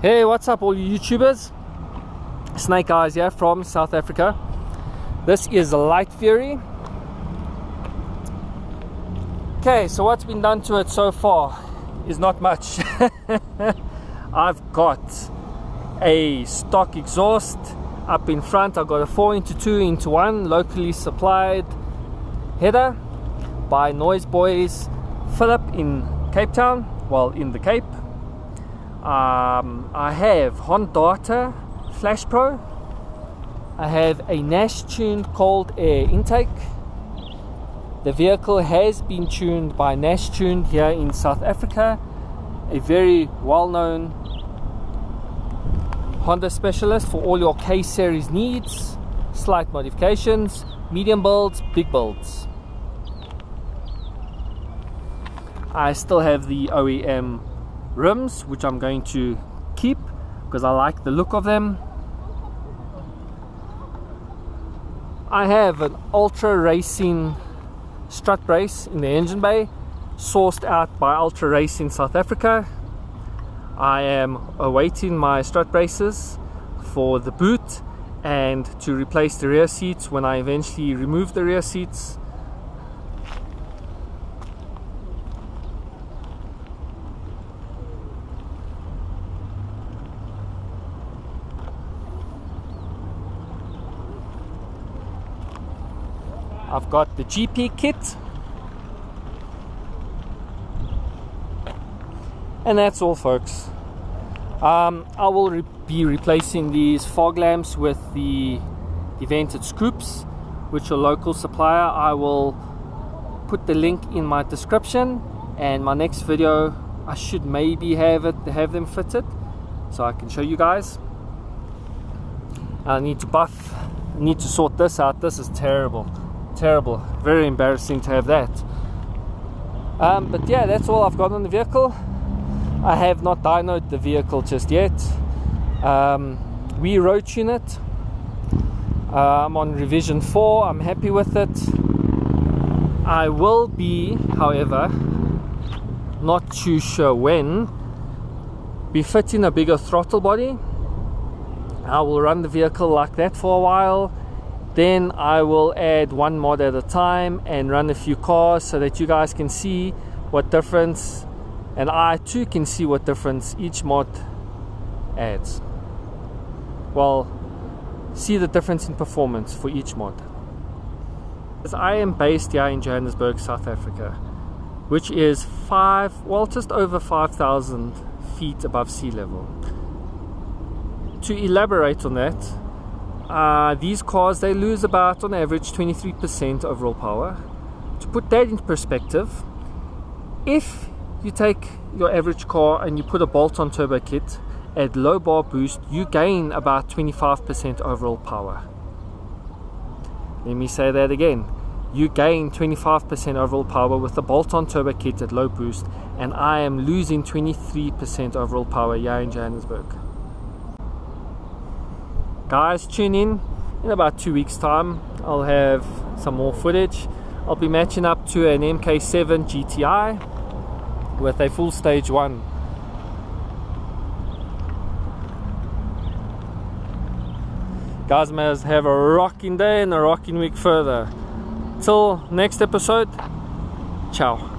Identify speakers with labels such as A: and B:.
A: Hey, what's up all you YouTubers? Snakeeyes here from South Africa. This is a Light Fury. Okay, so what's been done to it so far is not much. I've got a stock exhaust up in front. I've got a 4x2x1 locally supplied header by Noise Boys Philip in Cape Town, well, in the Cape. I have Honda Flash Pro. I have a Nash Tune cold air intake. The vehicle has been tuned by Nash Tune here in South Africa, a very well-known Honda specialist for all your K series needs, slight modifications, medium builds, big builds. I still have the OEM rims, which I'm going to keep because I like the look of them. I have an ultra racing strut brace in the engine bay, sourced out by Ultra Race in South Africa. I am awaiting my strut braces for the boot and to replace the rear seats when I eventually remove the rear seats. I've got the GP kit, and that's all, folks. I will be replacing these fog lamps with the vented scoops, which are local supplier. I will put the link in my description, and my next video I should maybe have them fitted so I can show you guys. I need to sort this out. This is terrible, very embarrassing to have that. But yeah, that's all I've got on the vehicle. I have not dynoed the vehicle just yet. We road tune it. I'm on revision 4. I'm happy with it. I will be, however, not too sure when, be fitting a bigger throttle body. I will run the vehicle like that for a while. Then I will add one mod at a time and run a few cars so that you guys can see what difference, and I too can see what difference each mod adds. Well, see the difference in performance for each mod. As I am based here in Johannesburg, South Africa, which is just over 5,000 feet above sea level. To elaborate on that, these cars, they lose about on average 23% overall power. To put that into perspective, if you take your average car and you put a bolt-on turbo kit at low bar boost, you gain about 25% overall power. Let me say that again. You gain 25% overall power with the bolt-on turbo kit at low boost, and I am losing 23% overall power here in Johannesburg. Guys, tune in about 2 weeks time. I'll have some more footage. I'll be matching up to an MK7 GTI with a full stage 1. Guys, may have a rocking day and a rocking week further. Till next episode, ciao.